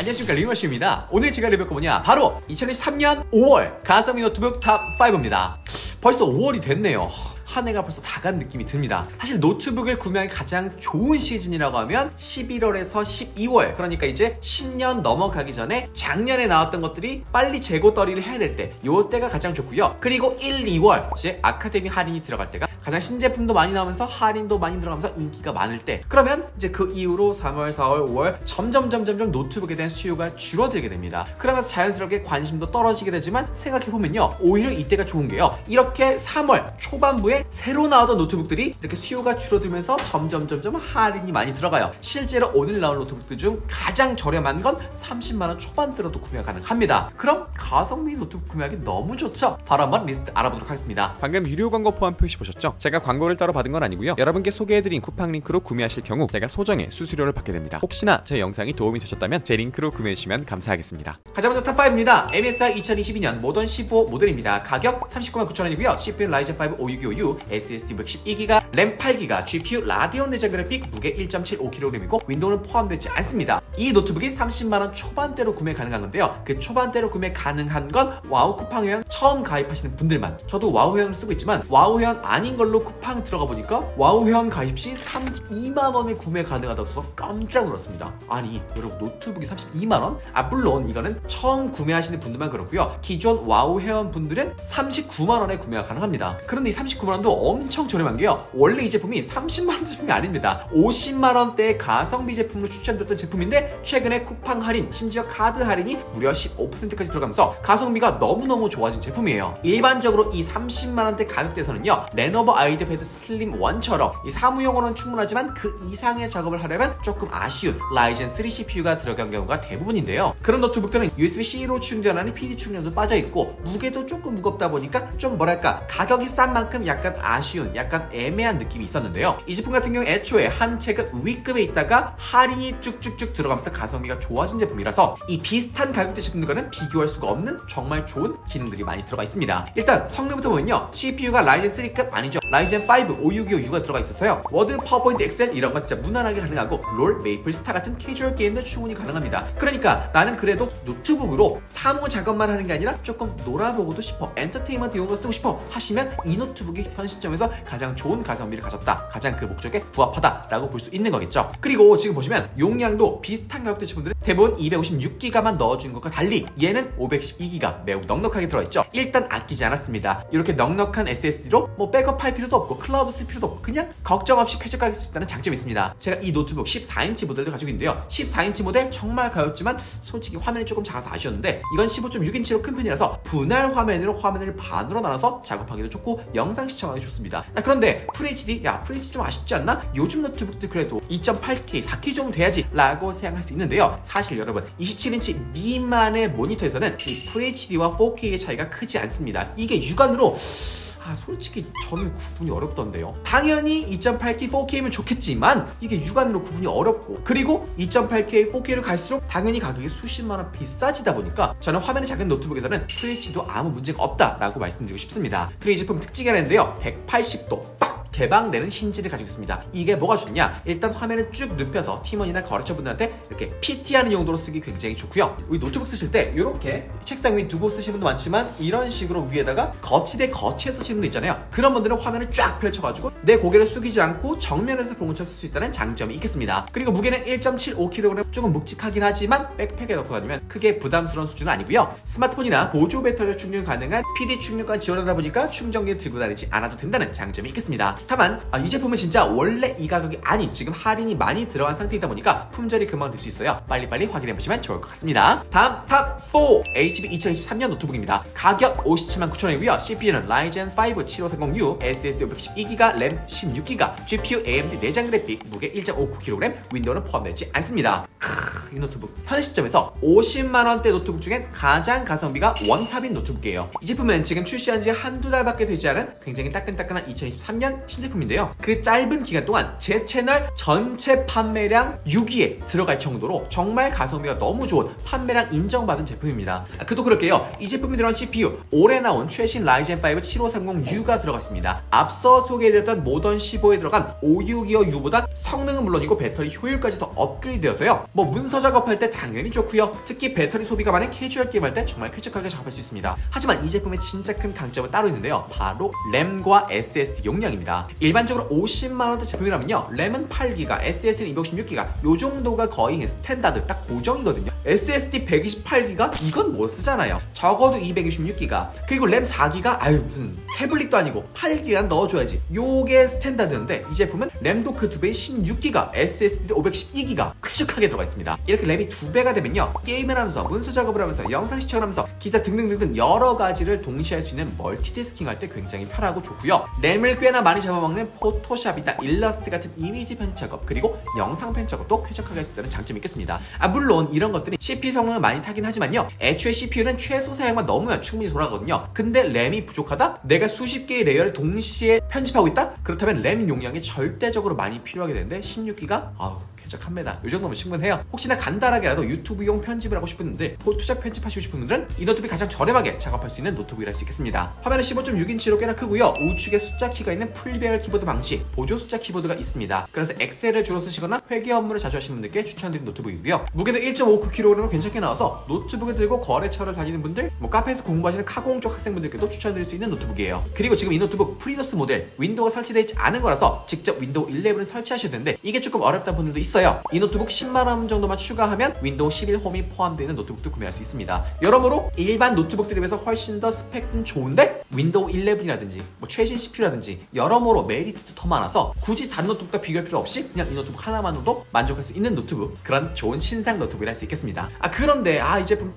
안녕하십니까, 리머시입니다. 오늘 제가 리뷰할 거 뭐냐, 바로 2023년 5월 가성비 노트북 탑5입니다. 벌써 5월이 됐네요. 한 해가 벌써 다 간 느낌이 듭니다. 사실 노트북을 구매하기 가장 좋은 시즌이라고 하면 11월에서 12월, 그러니까 이제 신년 넘어가기 전에 작년에 나왔던 것들이 빨리 재고 처리를 해야 될 때, 요때가 가장 좋고요. 그리고 1, 2월 이제 아카데미 할인이 들어갈 때가 가장 신제품도 많이 나오면서 할인도 많이 들어가면서 인기가 많을 때, 그러면 이제 그 이후로 3월, 4월, 5월 점점 노트북에 대한 수요가 줄어들게 됩니다. 그러면서 자연스럽게 관심도 떨어지게 되지만, 생각해보면요, 오히려 이때가 좋은 게요, 이렇게 3월 초반부에 새로 나오던 노트북들이 이렇게 수요가 줄어들면서 점점 할인이 많이 들어가요. 실제로 오늘 나온 노트북들 중 가장 저렴한 건 30만원 초반대로도 구매가 가능합니다. 그럼 가성비 노트북 구매하기 너무 좋죠? 바로 한번 리스트 알아보도록 하겠습니다. 방금 유료 광고 포함 표시 보셨죠? 제가 광고를 따로 받은 건 아니고요. 여러분께 소개해드린 쿠팡 링크로 구매하실 경우 제가 소정의 수수료를 받게 됩니다. 혹시나 제 영상이 도움이 되셨다면 제 링크로 구매해주시면 감사하겠습니다. 가장 먼저 탑5입니다. MSI 2022년 모던 15 모델입니다. 가격 399,900원이고요. CPU 라이젠 5 5625U, SSD 112GB, 램 8GB, GPU 라디온 내장 그래픽, 무게 1.75kg이고 윈도우는 포함되지 않습니다. 이 노트북이 30만원 초반대로 구매 가능한 건데요, 그 초반대로 구매 가능한 건 와우 쿠팡 회원 처음 가입하시는 분들만. 저도 와우 회원을 쓰고 있지만 와우 회원 아닌 걸로 쿠팡 들어가 보니까 와우 회원 가입 시 32만원에 구매 가능하다고 해서 깜짝 놀랐습니다. 아니 여러분, 노트북이 32만원? 물론 이거는 처음 구매하시는 분들만 그렇고요, 기존 와우 회원 분들은 39만원에 구매가 가능합니다. 그런데 이 39만원도 엄청 저렴한 게요, 원래 이 제품이 30만원 제품이 아닙니다. 50만원대의 가성비 제품으로 추천드렸던 제품인데, 최근에 쿠팡 할인, 심지어 카드 할인이 무려 15%까지 들어가면서 가성비가 너무너무 좋아진 제품이에요. 일반적으로 이 30만원대 가격대에서는요, 레노버 아이디어패드 슬림 1처럼 이 사무용으로는 충분하지만 그 이상의 작업을 하려면 조금 아쉬운 라이젠 3 CPU가 들어간 경우가 대부분인데요, 그런 노트북들은 USB-C로 충전하는 PD 충전도 빠져있고 무게도 조금 무겁다 보니까 좀 뭐랄까, 가격이 싼 만큼 약간 아쉬운, 약간 애매한 느낌이 있었는데요, 이 제품 같은 경우 애초에 한 채가 위급에 있다가 할인이 쭉쭉쭉 들어가면서 가성비가 좋아진 제품이라서 이 비슷한 가격대 제품들과는 비교할 수가 없는 정말 좋은 기능들이 많이 들어가 있습니다. 일단 성능부터 보면요, CPU가 라이젠 3급 아니죠, 라이젠 5 5625U가 들어가 있어서요, 워드, 파워포인트, 엑셀 이런 거 진짜 무난하게 가능하고, 롤, 메이플 스타 같은 캐주얼 게임도 충분히 가능합니다. 그러니까 나는 그래도 노트북으로 사무 작업만 하는 게 아니라 조금 놀아보고도 싶어, 엔터테인먼트 용으로 쓰고 싶어 하시면 이 노트북이 현 시점에서 가장 좋은 가성비를 가졌다, 가장 그 목적에 부합하다라고 볼 수 있는 거겠죠. 그리고 지금 보시면 용량도 비슷한 가격대 제품들은 대부분 256GB만 넣어준 것과 달리 얘는 512GB 매우 넉넉하게 들어있죠. 일단 아끼지 않았습니다. 이렇게 넉넉한 SSD로 뭐 백업할 필요도 없고 클라우드 쓸 필요도 없고 그냥 걱정 없이 쾌적하게 쓸 수 있다는 장점이 있습니다. 제가 이 노트북 14인치 모델도 가지고 있는데요, 14인치 모델 정말 가볍지만 솔직히 화면이 조금 작아서 아쉬웠는데, 이건 15.6인치로 큰 편이라서 분할 화면으로 화면을 반으로 나눠서 작업하기도 좋고 영상 시청하기 좋습니다. 그런데 FHD, FHD 좀 아쉽지 않나? 요즘 노트북들 그래도 2.8K, 4K 정도 돼야지 라고 생각할 수 있는데요, 사실 여러분 27인치 미만의 모니터에서는 이 FHD와 4K의 차이가 크지 않습니다. 이게 육안으로 솔직히 저는 구분이 어렵던데요. 당연히 2.8K 4K면 좋겠지만 이게 육안으로 구분이 어렵고, 그리고 2.8K 4K를 갈수록 당연히 가격이 수십만원 비싸지다 보니까 저는 화면이 작은 노트북에서는 FHD도 아무 문제가 없다라고 말씀드리고 싶습니다. 그리고 이 제품 특징이 하나인데요, 180도 빡 개방되는 힌지를 가지고 있습니다. 이게 뭐가 좋냐, 일단 화면을 쭉 눕혀서 팀원이나 거래처분들한테 이렇게 PT하는 용도로 쓰기 굉장히 좋고요, 우리 노트북 쓰실 때 이렇게 책상 위에 두고 쓰시는 분도 많지만 이런 식으로 위에다가 거치대 거치해 쓰시는 분도 있잖아요. 그런 분들은 화면을 쫙 펼쳐가지고 내 고개를 숙이지 않고 정면에서 본 것처럼 쓸 수 있다는 장점이 있겠습니다. 그리고 무게는 1.75kg, 조금 묵직하긴 하지만 백팩에 넣고 다니면 크게 부담스러운 수준은 아니고요, 스마트폰이나 보조 배터리로 충전 가능한 PD 충전까지 지원하다 보니까 충전기를 들고 다니지 않아도 된다는 장점이 있겠습니다. 다만 이 제품은 진짜 원래 이 가격이 아닌 지금 할인이 많이 들어간 상태이다 보니까 품절이 금방 될 수 있어요. 빨리빨리 확인해보시면 좋을 것 같습니다. 다음 탑4, HP 2023년 노트북입니다. 가격 579,000원이고요 CPU는 라이젠 5 7530U, SSD 512GB, 램 16GB, GPU AMD 내장 그래픽, 무게 1.59kg, 윈도우는 포함되지 않습니다. 이 노트북 현 시점에서 50만원대 노트북 중엔 가장 가성비가 원탑인 노트북이에요. 이 제품은 지금 출시한 지 한두 달밖에 되지 않은 굉장히 따끈따끈한 2023년 신제품인데요. 그 짧은 기간 동안 제 채널 전체 판매량 6위에 들어갈 정도로 정말 가성비가 너무 좋은 판매량 인정받은 제품입니다. 그도 그럴게요. 이 제품이 들어간 CPU 올해 나온 최신 라이젠 5 7530U가 들어갔습니다. 앞서 소개해드렸던 모던 15에 들어간 562U보다 성능은 물론이고 배터리 효율까지 더 업그레이드 되어서요. 뭐 문서 작업할 때 당연히 좋고요. 특히 배터리 소비가 많은 캐주얼 게임할 때 정말 쾌적하게 작업할 수 있습니다. 하지만 이 제품의 진짜 큰 강점은 따로 있는데요. 바로 램과 SSD 용량입니다. 일반적으로 50만원대 제품이라면요. 램은 8기가, SSD는 256기가 요 정도가 거의 스탠다드 딱 고정이거든요. SSD 128기가? 이건 못 쓰잖아요. 적어도 226기가 그리고 램 4기가 아유 무슨 태블릿도 아니고 8기가 넣어줘야지. 요게 스탠다드인데 이 제품은 램도 그 2배인 16기가, SSD도 512기가 쾌적하게 들어가 있습니다. 이렇게 램이 2배가 되면요. 게임을 하면서 문서 작업을 하면서 영상 시청을 하면서 기타 등등등등 여러 가지를 동시에 할 수 있는 멀티태스킹 할 때 굉장히 편하고 좋고요. 램을 꽤나 많이 잡아먹는 포토샵이나 일러스트 같은 이미지 편집 작업 그리고 영상 편집 작업도 쾌적하게 할 수 있다는 장점이 있겠습니다. 물론 이런 것들이 CPU 성능을 많이 타긴 하지만요. 애초에 CPU는 최소 사양만 넘으면 충분히 돌아가거든요. 근데 램이 부족하다? 내가 수십 개의 레이어를 동시에 편집하고 있다? 그렇다면 램 용량이 절대적으로 많이 필요하게 되는데 16기가? 쾌적합니다. 이 정도면 충분해요. 혹시나 간단하게라도 유튜브용 편집을 하고 싶은 분들, 포토샵 편집하시고 싶은 분들은 이 노트북이 가장 저렴하게 작업할 수 있는 노트북이라 할 수 있겠습니다. 화면은 15.6인치로 꽤나 크고요. 우측에 숫자 키가 있는 풀배열 키보드 방식, 보조 숫자 키보드가 있습니다. 그래서 엑셀을 주로 쓰시거나 회계 업무를 자주 하시는 분들께 추천드리는 노트북이고요. 무게도 1.59kg 괜찮게 나와서 노트북을 들고 거래처를 다니는 분들, 카페에서 공부하시는 카공 쪽 학생분들께도 추천드릴 수 있는 노트북이에요. 그리고 지금 이 노트북 프리더스 모델, 윈도우가 설치되어 있지 않은 거라서 직접 윈도우 11을 설치하셔야 되는데 이게 조금 어렵다는 분들도 있어요. 이 노트북 10만원 정도만 추가하면 윈도우 11 홈이 포함되어 있는 노트북도 구매할 수 있습니다. 여러모로 일반 노트북들에 비해서 훨씬 더 스펙은 좋은데 윈도우 11이라든지 최신 CPU라든지 여러모로 메리트도 더 많아서 굳이 다른 노트북과 비교할 필요 없이 그냥 이 노트북 하나만으로도 만족할 수 있는 노트북, 그런 좋은 신상 노트북이라 할 수 있겠습니다. 그런데 이 제품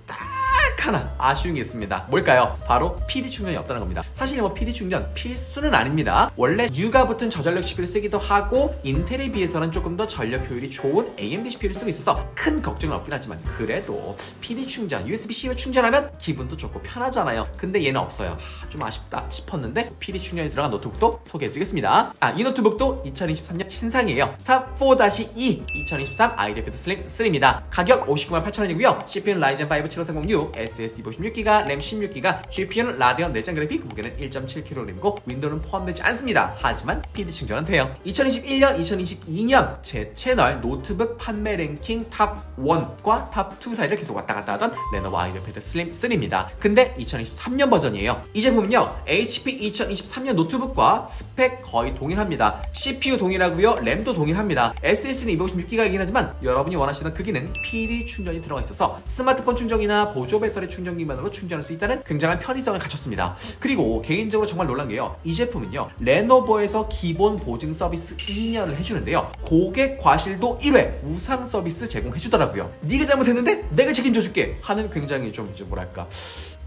하나 아쉬운 게 있습니다. 뭘까요? 바로 PD 충전이 없다는 겁니다. 사실 PD 충전 필수는 아닙니다. 원래 U가 붙은 저전력 CPU를 쓰기도 하고 인텔에 비해서는 조금 더 전력 효율이 좋은 AMD CPU를 쓰고 있어서 큰 걱정은 없긴 하지만 그래도 PD 충전, USB-C로 충전하면 기분도 좋고 편하잖아요. 근데 얘는 없어요. 좀 아쉽다 싶었는데 PD 충전이 들어간 노트북도 소개해드리겠습니다. 이 노트북도 2023년 신상이에요. 탑4-2 2023 아이디어패드 슬림 3입니다. 가격 598,000원이고요. CPU는 라이젠 5 7530U, SSD 56기가, 램 16기가, GPU는 라데온 내장 그래픽, 무게는 1.7kg이고 윈도우는 포함되지 않습니다. 하지만 PD 충전은 돼요. 2021년, 2022년 제 채널 노트북 판매 랭킹 탑 1과 탑 2 사이를 계속 왔다 갔다 하던 레노버 아이디어패드 슬림 3입니다. 근데 2023년 버전이에요. 이 제품은요, HP 2023년 노트북과 스펙 거의 동일합니다. CPU 동일하고요, 램도 동일합니다. SSD는 256기가이긴 하지만 여러분이 원하시는 크기는 PD 충전이 들어가 있어서 스마트폰 충전이나 보조 배터리 충전기만으로 충전할 수 있다는 굉장한 편의성을 갖췄습니다. 그리고 개인적으로 정말 놀란 게요. 이 제품은요. 레노버에서 기본 보증 서비스 2년을 해주는데요. 고객 과실도 1회 우상 서비스 제공해주더라고요. 네가 잘못했는데 내가 책임져줄게 하는 굉장히 좀 뭐랄까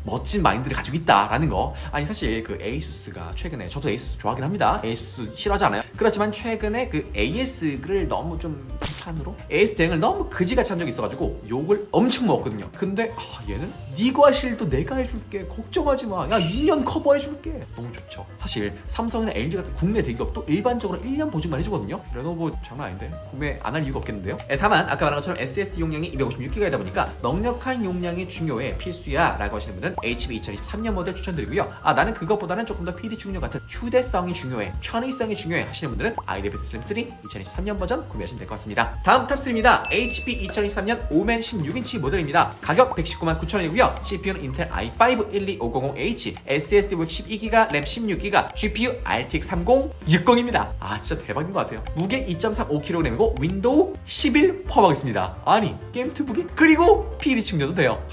멋진 마인드를 가지고 있다라는 거. 사실 그 에이수스가 최근에, 저도 에이수스 좋아하긴 합니다. 에이수스 싫어하지 않아요. 그렇지만 최근에 그 AS를 너무 좀 비판으로 AS 대응을 너무 그지같이 한 적이 있어가지고 욕을 엄청 먹었거든요. 근데 얘는 네가 실도 내가 해줄게, 걱정하지 마, 야 2년 커버해줄게. 너무 좋죠. 사실 삼성이나 LG 같은 국내 대기업도 일반적으로 1년 보증만 해주거든요. 레노버 장난 아닌데 구매 안 할 이유가 없겠는데요. 다만 아까 말한 것처럼 SSD 용량이 256기가이다 보니까 넉넉한 용량이 중요해, 필수야 라고 하시는 분은 HP 2023년 모델 추천드리고요. 나는 그것보다는 조금 더 PD 충전 같은 휴대성이 중요해, 편의성이 중요해 하시는 분들은 아이디어패드 슬림 3 2023년 버전 구매하시면 될 것 같습니다. 다음 탑3입니다. HP 2023년 오멘 16인치 모델입니다. 가격 119,900원이고요. CPU는 인텔 i5 12500H, SSD 512기가, 램 16기가, GPU RTX 3060입니다. 진짜 대박인 것 같아요. 무게 2.35kg이고 윈도우 11 포함하겠습니다. 게임 노트북이 그리고 PD 충전도 돼요.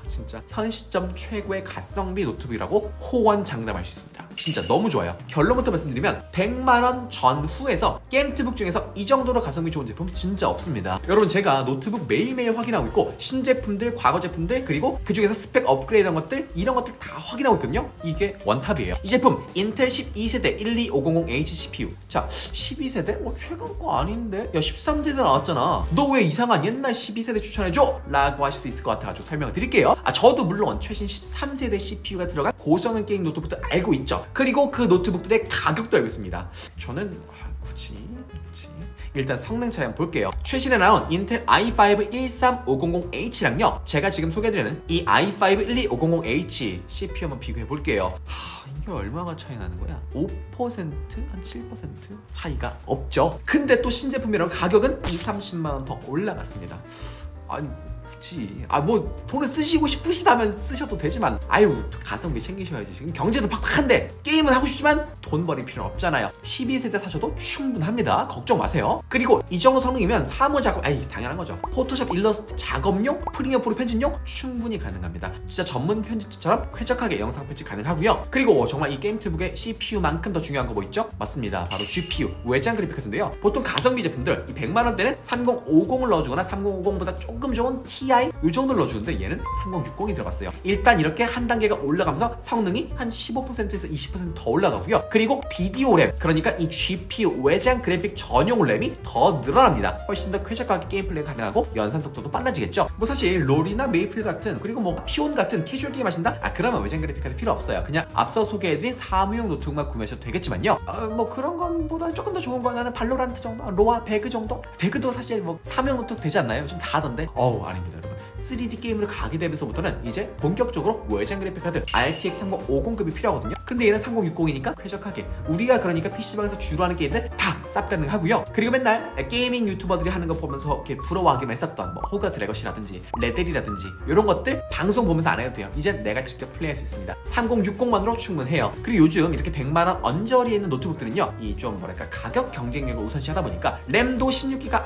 진짜 현 시점 최고의 가성비 노트북이라고 호언장담할 수 있습니다. 진짜 너무 좋아요. 결론부터 말씀드리면 100만원 전후에서 게임 노트북 중에서 이 정도로 가성비 좋은 제품 진짜 없습니다. 여러분, 제가 노트북 매일매일 확인하고 있고 신제품들, 과거 제품들, 그리고 그 중에서 스펙 업그레이드한 것들, 이런 것들 다 확인하고 있거든요. 이게 원탑이에요. 이 제품 인텔 12세대 12500H CPU. 자, 12세대? 최근 거 아닌데? 야, 13세대 나왔잖아. 너 왜 이상한 옛날 12세대 추천해줘? 라고 하실 수 있을 것 같아가지고 설명을 드릴게요. 저도 물론 최신 13세대 CPU가 들어간 고성능 게임 노트북도 알고 있죠. 그리고 그 노트북들의 가격도 알고 있습니다. 저는 굳이 일단 성능 차이 한번 볼게요. 최신에 나온 인텔 i5 13500H랑요 제가 지금 소개해드리는 이 i5 12500H CPU 한번 비교해 볼게요. 이게 얼마가 차이 나는 거야? 5%? 한 7% 차이가 없죠. 근데 또 신제품이라고 가격은 20-30만원 더 올라갔습니다. 아니 굳이 뭐 돈을 쓰시고 싶으시다면 쓰셔도 되지만 가성비 챙기셔야지. 지금 경제도 팍팍한데 게임은 하고 싶지만 돈 버릴 필요는 없잖아요. 12세대 사셔도 충분합니다. 걱정 마세요. 그리고 이 정도 성능이면 사무 작업 당연한 거죠. 포토샵 일러스트 작업용, 프리미어 프로 편집용 충분히 가능합니다. 진짜 전문 편집자처럼 쾌적하게 영상 편집 가능하고요. 그리고 정말 이 게임 노트북의 CPU만큼 더 중요한 거 뭐 있죠? 맞습니다. 바로 GPU, 외장 그래픽 카드인데요. 보통 가성비 제품들 이 100만원대는 3050을 넣어주거나 3050보다 조금 좋은 TI 이 정도를 넣어주는데 얘는 3060이 들어갔어요. 일단 이렇게 한 단계가 올라가면서 성능이 한 15%에서 20% 더 올라가고요. 그리고 비디오 램, 그러니까 이 GPU 외장 그래픽 전용 램이 더 늘어납니다. 훨씬 더 쾌적하게 게임 플레이가 가능하고 연산 속도도 빨라지겠죠. 뭐 사실 롤이나 메이플 같은, 그리고 뭐 피온 같은 캐주얼 게임 하신다? 그러면 외장 그래픽 카드 필요 없어요. 그냥 앞서 소개해드린 사무용 노트북만 구매하셔도 되겠지만요. 뭐 그런 건보다 조금 더 좋은 건 나는 발로란트 정도, 로아, 배그 정도? 배그도 사실 뭐 사무용 노트북 되지 않나요? 요즘 다 하던데? 아닙니다 여러분. 3D 게임으로 가게 되면서부터는 이제 본격적으로 외장 그래픽 카드 RTX 3050급이 필요하거든요. 근데 얘는 3060이니까 쾌적하게 우리가 그러니까 PC방에서 주로 하는 게임들 다 쌉 가능하고요. 그리고 맨날 게이밍 유튜버들이 하는 거 보면서 이렇게 부러워하기만 했었던 뭐 호가 드래것이라든지 레델이라든지 이런 것들 방송 보면서 안 해도 돼요. 이제 내가 직접 플레이할 수 있습니다. 3060만으로 충분해요. 그리고 요즘 이렇게 100만원 언저리에 있는 노트북들은요 이 좀 뭐랄까 가격 경쟁력을 우선시하다 보니까 램도 16기가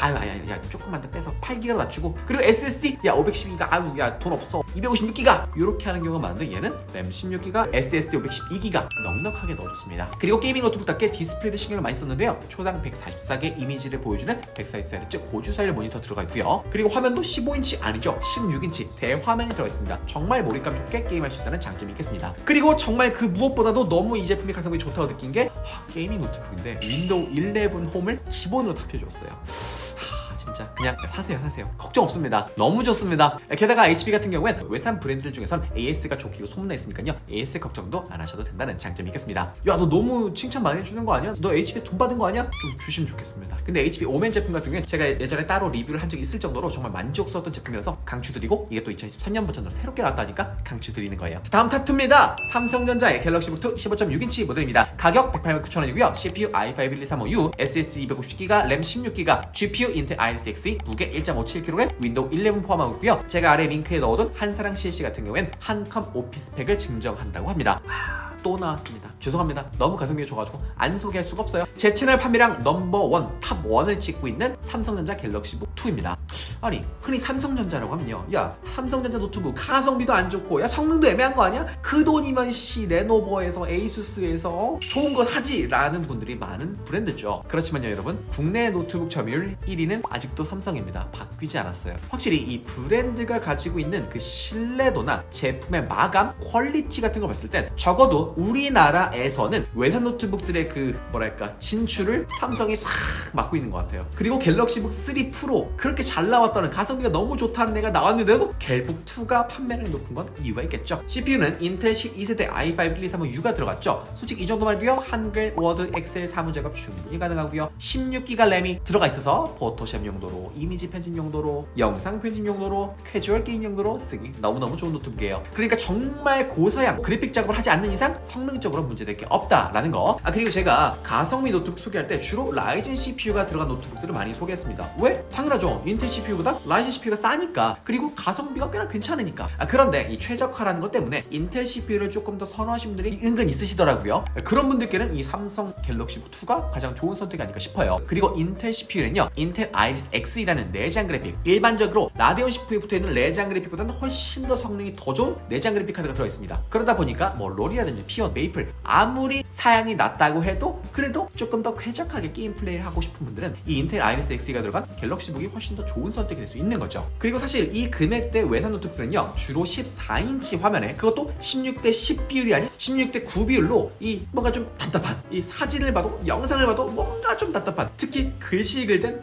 조금만 더 빼서 8기가로 낮추고, 그리고 SSD 512기가 돈 없어 256기가 이렇게 하는 경우가 많은데 얘는 램 16기가 SSD 512기가 넉넉하게 넣어줬습니다. 그리고 게이밍 노트북답게 디스플레이도 신경을 많이 썼는데요. 초당 144개 이미지를 보여주는 144Hz 고주사율 모니터 들어가 있고요. 그리고 화면도 15인치 아니죠, 16인치 대화면이 들어가 있습니다. 정말 몰입감 좋게 게임할 수 있다는 장점이 있겠습니다. 그리고 정말 그 무엇보다도 너무 이 제품이 가성비 좋다고 느낀 게 게이밍 노트북인데 윈도우 11 홈을 기본으로 다 펴줬어요. 진짜 그냥 사세요. 걱정 없습니다. 너무 좋습니다. 게다가 HP 같은 경우엔 외산 브랜드들 중에선 AS가 좋기로 소문나 있으니까요. AS 걱정도 안 하셔도 된다는 장점이 있겠습니다. 너 너무 칭찬 많이 해주는 거 아니야? 너 HP에 돈 받은 거 아니야? 좀 주시면 좋겠습니다. 근데 HP 오멘 제품 같은 경우엔 제가 예전에 따로 리뷰를 한 적이 있을 정도로 정말 만족스러웠던 제품이라서 강추드리고, 이게 또 2023년 버전으로 새롭게 나왔다니까 강추드리는 거예요. 다음 탑2입니다. 삼성전자의 갤럭시 북2 15.6인치 모델입니다. 가격 189,000원이고요. CPU i5 12355U, SSD 250GB, 램 16GB, GPU 인텔 Iris Xe, 무게 1.57kg, 윈도우 11 포함하고 있고요. 제가 아래 링크에 넣어둔 한사랑 CLC 같은 경우엔 한컴 오피스펙을 증정한다고 합니다. 또 나왔습니다. 죄송합니다. 너무 가성비가 좋아가지고 안 소개할 수가 없어요. 제 채널 판매량 넘버원 탑1을 찍고 있는 삼성전자 갤럭시 북 2입니다. 아니 흔히 삼성전자라고 하면요, 삼성전자 노트북 가성비도 안 좋고 성능도 애매한 거 아니야? 그 돈이면 레노버에서 에이수스에서 좋은 거 사지 라는 분들이 많은 브랜드죠. 그렇지만요 여러분, 국내 노트북 점유율 1위는 아직도 삼성입니다. 바뀌지 않았어요. 확실히 이 브랜드가 가지고 있는 그 신뢰도나 제품의 마감, 퀄리티 같은 걸 봤을 땐 적어도 우리나라에서는 외산 노트북들의 그 뭐랄까 진출을 삼성이 싹 맡고 있는 것 같아요. 그리고 갤럭시북 3 프로 그렇게 잘 나왔다는, 가성비가 너무 좋다는 애가 나왔는데도 갤북2가 판매량이 높은 건 이유가 있겠죠. CPU는 인텔 12세대 i5 12355U가 들어갔죠. 솔직히 이 정도만 해도요 한글, 워드, 엑셀 사무 작업 충분히 가능하고요. 16기가 램이 들어가 있어서 포토샵 용도로, 이미지 편집 용도로, 영상 편집 용도로, 캐주얼 게임 용도로 쓰기 너무너무 좋은 노트북이에요. 그러니까 정말 고사양 그래픽 작업을 하지 않는 이상 성능적으로 문제될 게 없다라는 거. 그리고 제가 가성비 노트북 소개할 때 주로 라이젠 CPU가 들어간 노트북들을 많이 소개했습니다. 왜? 당연하죠. 인텔 CPU보다 라이젠 CPU가 싸니까, 그리고 가성비가 꽤나 괜찮으니까. 그런데 이 최적화라는 것 때문에 인텔 CPU를 조금 더 선호하시는 분들이 은근 있으시더라고요. 그런 분들께는 이 삼성 갤럭시 북 2가 가장 좋은 선택이 아닐까 싶어요. 그리고 인텔 CPU는요 인텔 아이리스 X이라는 내장 그래픽, 일반적으로 라데온 CPU에 붙어있는 내장 그래픽보다는 훨씬 더 성능이 더 좋은 내장 그래픽 카드가 들어있습니다. 그러다 보니까 뭐 롤이라든지 피온, 메이플 아무리 사양이 낮다고 해도 그래도 조금 더 쾌적하게 게임 플레이를 하고 싶은 분들은 이 인텔 아이리스 X가 들어간 갤럭시북이 훨씬 더 좋은 선택이 될 수 있는 거죠. 그리고 사실 이 금액대 외산 노트북들은요 주로 14인치 화면에, 그것도 16대 10 비율이 아닌 16대 9 비율로 이 뭔가 좀 답답한 이 사진을 봐도 영상을 봐도 뭔가 좀 답답한, 특히 글씨 읽을 땐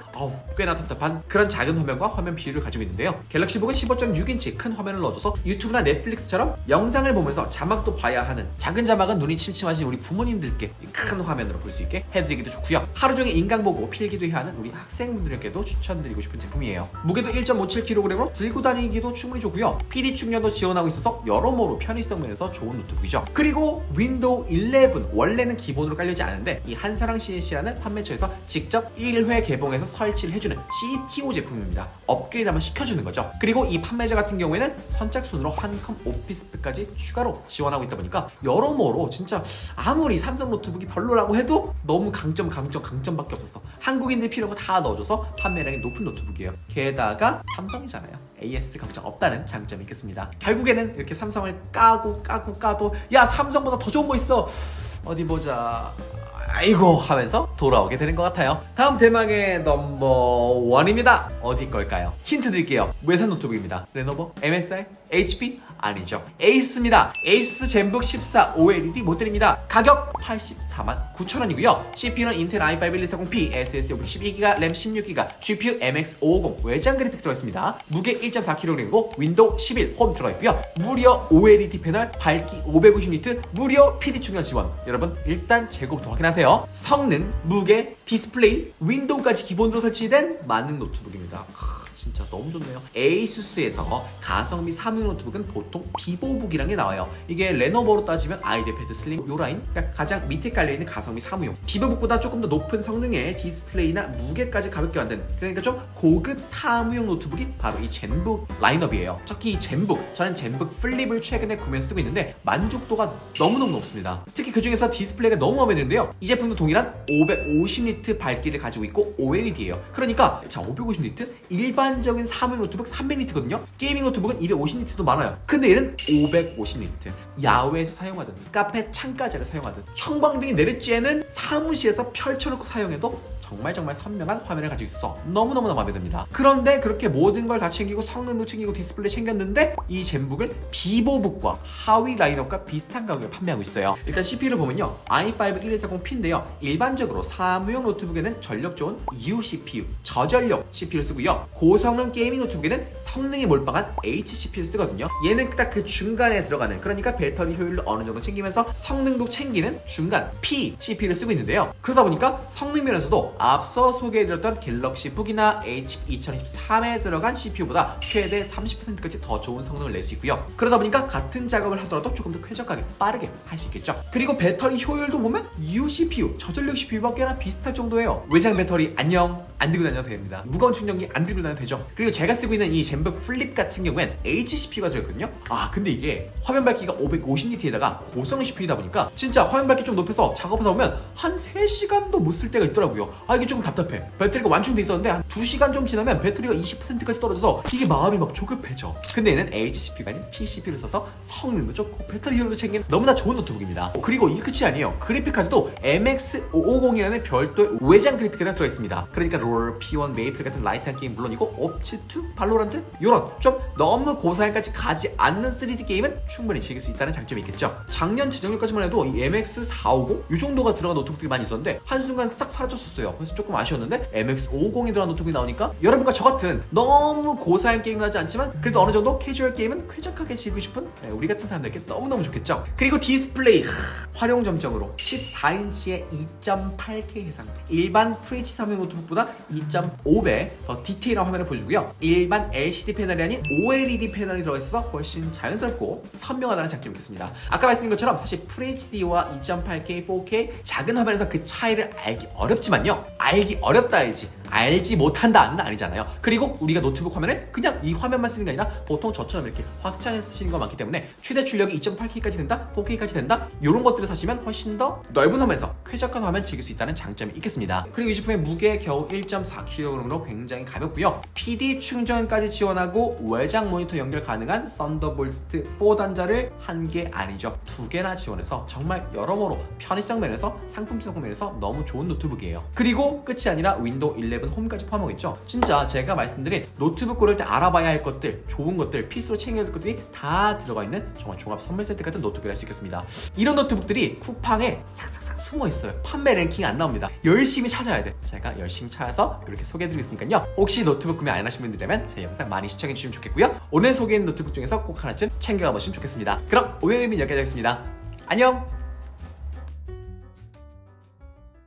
꽤나 답답한 그런 작은 화면과 화면 비율을 가지고 있는데요. 갤럭시북은 15.6인치 큰 화면을 넣어줘서 유튜브나 넷플릭스처럼 영상을 보면서 자막도 봐야 하는, 작은 자막은 눈이 침침하신 우리 부모님들께 큰 화면으로 볼 수 있게 해드리기도 좋고요. 하루 종일 인강 보고 필기도 해야 하는 우리 학생분들께도 추천드리고 싶은 제품이에요. 무게도 1.57kg으로 들고 다니기도 충분히 좋고요. PD 충전도 지원하고 있어서 여러모로 편의성 면에서 좋은 노트북이죠. 그리고 윈도우 11 원래는 기본으로 깔려있지 않은데 이 한사랑 CNC라는 판매처에서 직접 1회 개봉해서 설치를 해주는 CTO 제품입니다. 업그레이드 한번 시켜주는 거죠. 그리고 이 판매자 같은 경우에는 선착순으로 한컴 오피스팩까지 추가로 지원하고 있다 보니까 여러모로 진짜 아무리 삼성 노트북이 별로라고 해도 너무 강점밖에 없었어. 한국인들 필요한 거 다 넣어줘서 판매량이 높은 노트북이에요. 게다가 삼성이잖아요. AS 걱정 없다는 장점이 있겠습니다. 결국에는 이렇게 삼성을 까도 야 삼성보다 더 좋은 거 있어 어디 보자 아이고 하면서 돌아오게 되는 것 같아요. 다음 대망의 넘버 1입니다. 어디 걸까요? 힌트 드릴게요. 외산 노트북입니다. 레노버? MSI? HP? 아니죠. 에이스입니다. 에이수스 젠북 14 OLED 모델입니다. 가격 849,900원이고요. CPU는 인텔 i5 1240p, SSD 512GB, 램 16GB, GPU MX550 외장 그래픽 들어있습니다. 무게 1.4kg이고 윈도우 11 홈 들어있고요. 무려 OLED 패널, 밝기 550니트, 무려 PD 충전 지원. 여러분 일단 재고부터 확인하세요. 성능, 무게, 디스플레이, 윈도우까지 기본으로 설치된 만능 노트북입니다. 진짜 너무 좋네요. 에이수스에서 가성비 사무용 노트북은 보통 비보북이라는 게 나와요. 이게 레노버로 따지면 아이디패드 슬림 요 라인, 그러니까 가장 밑에 깔려있는 가성비 사무용. 비보북보다 조금 더 높은 성능의 디스플레이나 무게까지 가볍게 만든, 그러니까 좀 고급 사무용 노트북이 바로 이 젠북 라인업이에요. 특히 이 젠북, 저는 젠북 플립을 최근에 구매해서 쓰고 있는데 만족도가 너무너무 높습니다. 특히 그 중에서 디스플레이가 너무 마음에 드는데요. 이 제품도 동일한 550니트 밝기를 가지고 있고 OLED예요. 그러니까 자 550니트 일반적인 사무용 노트북 300니트거든요. 게이밍 노트북은 250니트도 많아요. 근데 얘는 550니트. 야외에서 사용하든 카페 창가자를 사용하든 형광등이 내리쬐는 사무실에서 펼쳐놓고 사용해도 정말 선명한 화면을 가지고 있어서 너무너무나 마음에 듭니다. 그런데 그렇게 모든 걸 다 챙기고 성능도 챙기고 디스플레이 챙겼는데 이 젠북을 비보북과 하위 라인업과 비슷한 가격에 판매하고 있어요. 일단 CPU를 보면요. i5 1140P인데요. 일반적으로 사무용 노트북에는 전력 좋은 U CPU, 저전력 CPU를 쓰고요. 고성능 게이밍 노트북에는 성능이 몰빵한 H CPU를 쓰거든요. 얘는 딱 그 중간에 들어가는, 그러니까 배터리 효율도 어느 정도 챙기면서 성능도 챙기는 중간 P CPU를 쓰고 있는데요. 그러다 보니까 성능 면에서도 앞서 소개해드렸던 갤럭시 북이나 HP 2023에 들어간 CPU보다 최대 30%까지 더 좋은 성능을 낼 수 있고요. 그러다 보니까 같은 작업을 하더라도 조금 더 쾌적하게 빠르게 할 수 있겠죠. 그리고 배터리 효율도 보면 U CPU, 저전력 CPU밖에나 비슷할 정도예요. 외장 배터리 안녕 안 들고 다녀도 됩니다. 무거운 충전기 안 들고 다녀도 되죠. 그리고 제가 쓰고 있는 이 젠북 플립 같은 경우엔 H CPU가 들어있거든요. 근데 이게 화면 밝기가 550니트에다가 고성능 CPU다 보니까 진짜 화면 밝기 좀 높여서 작업하다 보면 한 3시간도 못 쓸 때가 있더라고요. 이게 조금 답답해. 배터리가 완충돼 있었는데 한 2시간 좀 지나면 배터리가 20%까지 떨어져서 이게 마음이 막 조급해져. 근데 얘는 HCPU가 아닌 PCPU를 써서 성능도 좋고 배터리 효율도 챙긴 너무나 좋은 노트북입니다. 그리고 이게 끝이 아니에요. 그래픽 카드도 MX550이라는 별도의 외장 그래픽 카드가 들어있습니다. 그러니까 롤, P1, 메이플 같은 라이트한 게임 물론이고 옵치2, 발로란트 이런 좀 너무 고사양까지 가지 않는 3D 게임은 충분히 즐길 수 있다는 장점이 있겠죠. 작년 지정률까지만 해도 이 MX450 이 정도가 들어간 노트북들이 많이 있었는데 한순간 싹 사라졌었어요. 그래서 조금 아쉬웠는데 MX550이 들어간 노트북이 나오니까 여러분과 저 같은 너무 고사양 게임을 하지 않지만 그래도 어느 정도 캐주얼 게임은 쾌적하게 즐기고 싶은 우리 같은 사람들에게 너무너무 좋겠죠. 그리고 디스플레이 활용 점정으로 14인치의 2.8K 해상, 일반 FHD 사무용 노트북보다 2.5배 더 디테일한 화면을 보여주고요. 일반 LCD 패널이 아닌 OLED 패널이 들어있어서 훨씬 자연스럽고 선명하다는 장점이 있겠습니다. 아까 말씀드린 것처럼 사실 FHD와 2.8K, 4K 작은 화면에서 그 차이를 알기 어렵지만요. 알기 어렵다 알지, 알지 못한다는 아니잖아요. 그리고 우리가 노트북 화면에 그냥 이 화면만 쓰는 게 아니라 보통 저처럼 이렇게 확장해서 쓰시는 거 많기 때문에 최대 출력이 2.8K까지 된다, 4K까지 된다 이런 것들을 사시면 훨씬 더 넓은 화면에서 쾌적한 화면 즐길 수 있다는 장점이 있겠습니다. 그리고 이 제품의 무게 겨우 1.4kg으로 굉장히 가볍고요. PD 충전까지 지원하고 외장 모니터 연결 가능한 썬더볼트 4 단자를 한 개 아니죠, 2개나 지원해서 정말 여러모로 편의성 면에서 상품성 면에서 너무 좋은 노트북이에요. 그리고 끝이 아니라 윈도우 11 11 홈까지 포함하고 있죠. 진짜 제가 말씀드린 노트북 고를 때 알아봐야 할 것들, 좋은 것들, 필수로 챙겨야 할 것들이 다 들어가 있는 정말 종합 선물 세트 같은 노트북을 할 수 있겠습니다. 이런 노트북들이 쿠팡에 싹싹싹 숨어 있어요. 판매 랭킹이 안 나옵니다. 열심히 찾아야 돼. 제가 열심히 찾아서 이렇게 소개해드리고 있으니까요. 혹시 노트북 구매 안 하신 분들이라면 제 영상 많이 시청해주시면 좋겠고요. 오늘 소개한 노트북 중에서 꼭 하나쯤 챙겨가 보시면 좋겠습니다. 그럼 오늘 의미는 여기까지 하겠습니다. 안녕!